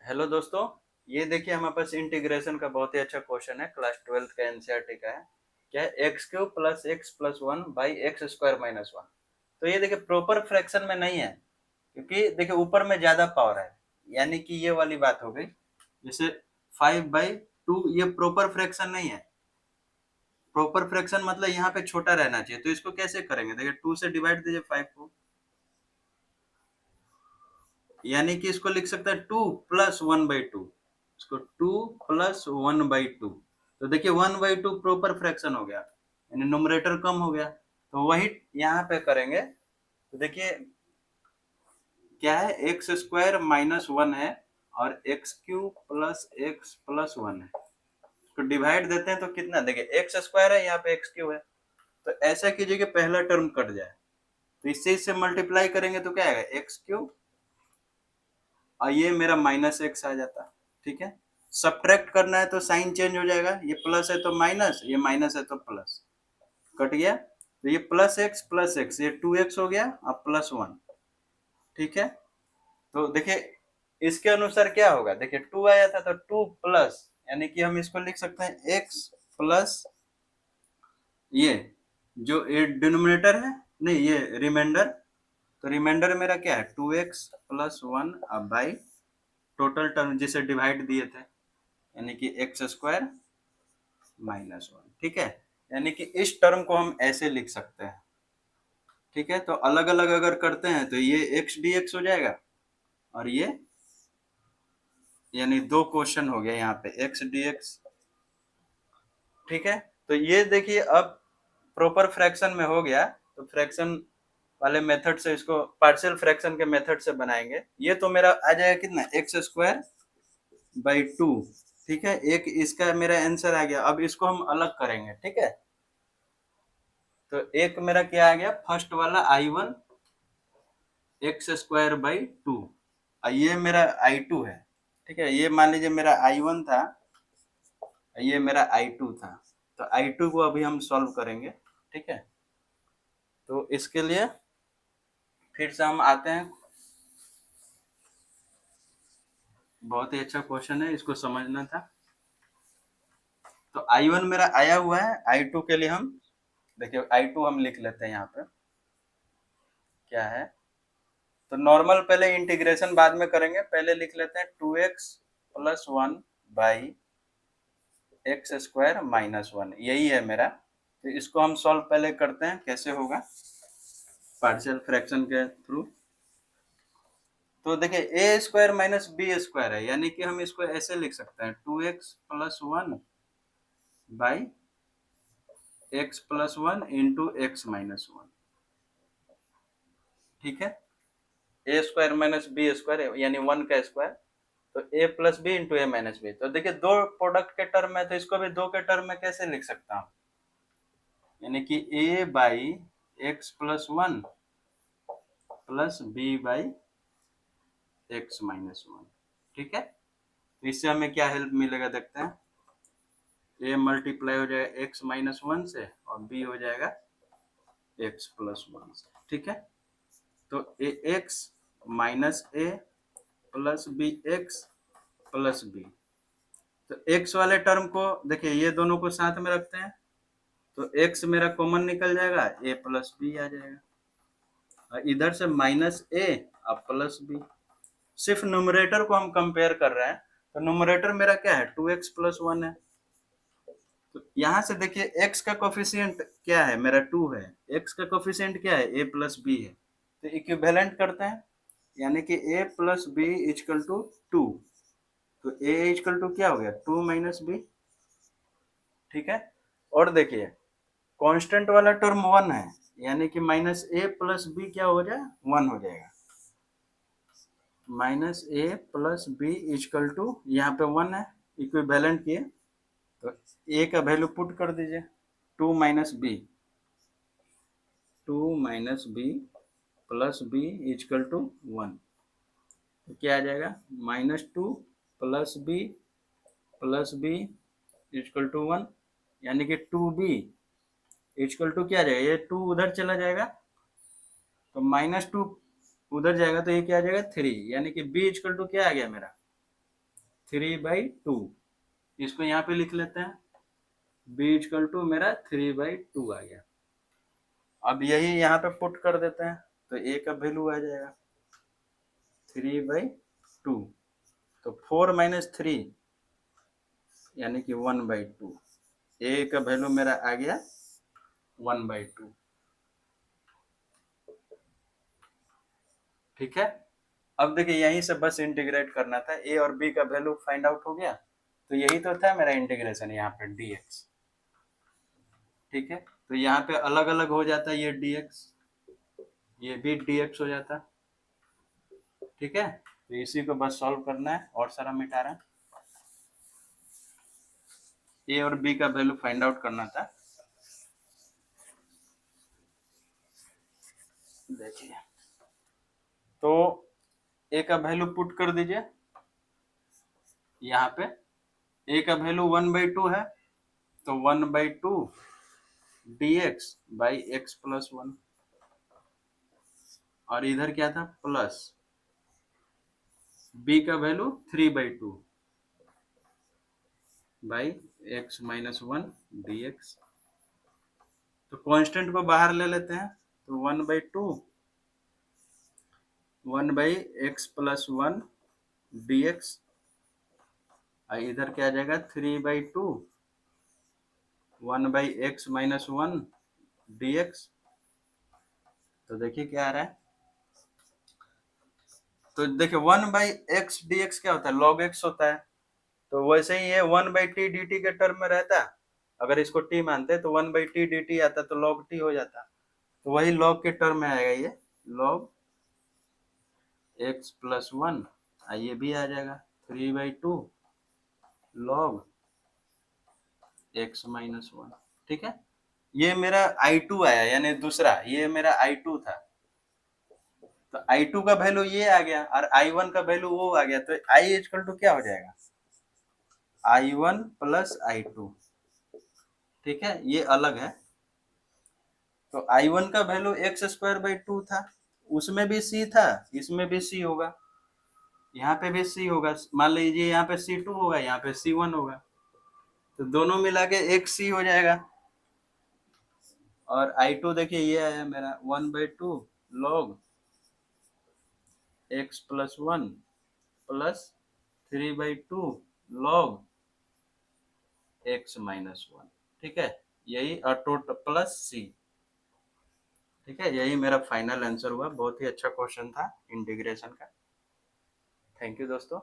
Hello दोस्तों। ये देखिए हमारे पास इंटीग्रेशन का बहुत ही अच्छा क्वेश्चन है, क्लास 12th का एनसीईआरटी का है। क्या है? X cube plus x plus one by x square minus one. तो ये देखिए प्रॉपर फ्रैक्शन में नहीं है, क्योंकि देखिए ऊपर में ज्यादा पावर है, यानी कि ये वाली बात हो गई। जैसे 5/2 ये प्रॉपर फ्रैक्शन नहीं है। प्रॉपर फ्रैक्शन मतलब यहाँ पे छोटा रहना चाहिए। तो इसको कैसे करेंगे? देखिए 2 से डिवाइड दीजिए 5 को, यानी कि इसको लिख सकते हैं 2 + 1/2। इसको 2 + 1/2। तो देखिए 1/2 प्रॉपर फ्रैक्शन हो गया, यानी न्यूमरेटर कम हो गया। तो वही यहाँ पे करेंगे। तो देखिए क्या है, एक्स स्क्वायर माइनस वन है और x cube plus x plus one है। इसको डिवाइड देते हैं तो कितना, देखिए एक्स स्क्वायर है, यहाँ पे एक्स क्यूब है। तो ऐसा कीजिए कि पहला टर्म कट जाए। तो इससे मल्टीप्लाई करेंगे तो क्या आएगा, एक्स क्यूब, और ये मेरा माइनस एक्स आ जाता। ठीक है। सब्ट्रैक्ट करना है तो साइन चेंज हो जाएगा, ये प्लस है तो माइनस, ये माइनस है तो प्लस, कट गया। तो ये प्लस एक्स, ये 2x हो गया अब प्लस वन। ठीक है। तो देखिए इसके अनुसार क्या होगा, देखिए 2 आया था तो 2 प्लस, यानी कि हम इसको लिख सकते हैं x प्लस ये जो ये डिनोमिनेटर है, नहीं ये रिमाइंडर। तो रिमाइंडर मेरा क्या है, 2x प्लस वन अब बाई टोटल टर्म जिसे डिवाइड दिए थे, यानी कि एक्स स्क्वायर माइनस वन। ठीक है। यानी कि इस टर्म को हम ऐसे लिख सकते हैं। ठीक है। तो अलग अलग अगर करते हैं तो ये एक्स डी एक्स हो जाएगा, और ये यानी दो क्वेश्चन हो गया यहाँ पे एक्स डी एक्स। ठीक है। तो ये देखिए अब प्रॉपर फ्रैक्शन में हो गया। तो फ्रैक्शन वाले मेथड से इसको पार्शियल फ्रैक्शन के मेथड से बनाएंगे। ये तो मेरा आ जाएगा कितना, एक्स स्क्वायर बाई टू। ठीक है। एक इसका मेरा आंसर आ गया। अब इसको हम अलग करेंगे। ठीक है। तो एक मेरा क्या आ गया, फर्स्ट वाला I1 x square by two, ये मेरा I2 है। ठीक है। ये मान लीजिए मेरा I1 था, ये मेरा I2 था। तो I2 को अभी हम सॉल्व करेंगे। ठीक है। तो इसके लिए फिर से हम आते हैं। बहुत ही अच्छा क्वेश्चन है, इसको समझना था। तो I1 मेरा आया हुआ है, I2 के लिए हम देखिए I2 हम लिख लेते हैं यहाँ पे क्या है। तो नॉर्मल पहले इंटीग्रेशन बाद में करेंगे, पहले लिख लेते हैं 2x plus one by x square minus one, यही है मेरा। तो इसको हम सॉल्व पहले करते हैं, कैसे होगा, पार्शियल फ्रैक्शन के थ्रू। तो देखिए ए स्क्वायर माइनस बी स्क्वायर है, यानी कि हम इसको ऐसे लिख सकते हैं 2x plus one by X plus one into x minus one. ठीक है। ए स्क्वायर माइनस बी स्क्वायर यानी वन का स्क्वायर, तो ए प्लस बी इंटू ए माइनस बी। तो देखिए दो प्रोडक्ट के टर्म में, तो इसको भी दो के टर्म में कैसे लिख सकता हूँ, यानी कि A by X plus one plus B by X minus one. ठीक है। तो इससे हमें क्या हेल्प मिलेगा, देखते हैं। ए मल्टीप्लाई हो जाएगा एक्स माइनस वन से, और बी हो जाएगा एक्स प्लस वन से। ठीक है। तो A X minus A plus B X plus B. तो एक्स वाले टर्म को देखिए, ये दोनों को साथ में रखते हैं, तो एक्स मेरा कॉमन निकल जाएगा, ए प्लस बी आ जाएगा, और इधर से माइनस ए अब प्लस बी। सिर्फ न्यूमरेटर को हम कंपेयर कर रहे हैं। तो न्यूमरेटर मेरा क्या है, 2x प्लस वन है। तो यहाँ से देखिए x का कोफिशिएंट क्या है, मेरा 2 है। x का कोफिशिएंट क्या है, a प्लस बी है। तो इक्विवेलेंट करते हैं, यानी कि a plus B equal to two. तो a इजकल टू क्या हो गया, 2 माइनस बी। ठीक है। और देखिए कांस्टेंट वाला टर्म वन है, यानी कि माइनस ए प्लस बी क्या हो जाए, वन हो जाएगा। Minus A plus B equal to, यहाँ पे वन है, इक्विवेलेंट किए तो ए का वैल्यू पुट कर दीजिए, 2 minus B, 2 minus B plus B equal two one. तो क्या आ जाएगा, -2 plus B equal two one, यानी कि 2b इजकल टू क्या आ जाएगा, ये 2 उधर चला जाएगा तो -2 उधर जाएगा, तो ये क्या आ जाएगा 3, यानी कि b इजकल टू क्या आ गया मेरा, 3/2, इसको यहाँ पे लिख लेते हैं, b इक्वल टू मेरा 3/2 आ गया। अब यही यहाँ पे पुट कर देते हैं तो a का वैल्यू आ जाएगा 3/2, तो 4 - 3 यानी कि 1/2, a का वैल्यू मेरा आ गया 1/2। ठीक है, अब देखिए यहीं से बस इंटीग्रेट करना था, a और b का वैल्यू फाइंड आउट हो गया, तो यही तो था मेरा इंटीग्रेशन यहाँ पे dx। ठीक है, तो यहाँ पे अलग अलग हो जाता है ये dx, ये भी dx हो जाता। ठीक है, तो इसी को बस सॉल्व करना है और सारा मिटा रहा है, a और b का वैल्यू फाइंड आउट करना था। देखिए तो a का वैल्यू पुट कर दीजिए यहाँ पे, a का वैल्यू 1/2 है, तो 1/2 dx बाई x प्लस 1, और इधर क्या था प्लस, b का value 3/2 by x minus 1 dx। तो कांस्टेंट को बाहर ले लेते हैं, तो 1/2 1 बाई एक्स प्लस 1 dx, और इधर क्या आ जाएगा 3/2 1 बाई एक्स माइनस 1 dx। तो देखिए क्या आ रहा है, तो देखिए 1 बाई एक्स dx क्या होता है, log x होता है, तो वैसे ही ये 1/t dt के टर्म में रहता, अगर इसको t मानते तो 1/t dt आता तो log t हो जाता, तो वही log के टर्म में आएगा, ये log x प्लस 1, ये भी आ जाएगा 3/2 log x माइनस 1। ठीक है, ये मेरा I2 आया, यानी दूसरा, ये मेरा I2 था, तो I2 का वैल्यू ये आ गया और I1 का वैल्यू वो आ गया, तो I इक्वल टू क्या हो जाएगा, I1 प्लस I2। ठीक है, ये अलग है, तो I1 का वैल्यू x² 2 था, उसमें भी c था, इसमें भी c होगा, यहाँ पे भी c होगा, मान लीजिए यहाँ पे C2 होगा, यहाँ पे C1 होगा, तो दोनों मिला के एक c हो जाएगा। और I2 देखिए ये आया मेरा 1/2 log x plus 1 plus 3/2 log x minus 1। ठीक है, यही टोटल प्लस c। ठीक है, यही मेरा फाइनल आंसर हुआ, बहुत ही अच्छा क्वेश्चन था इंटीग्रेशन का। थैंक यू दोस्तों।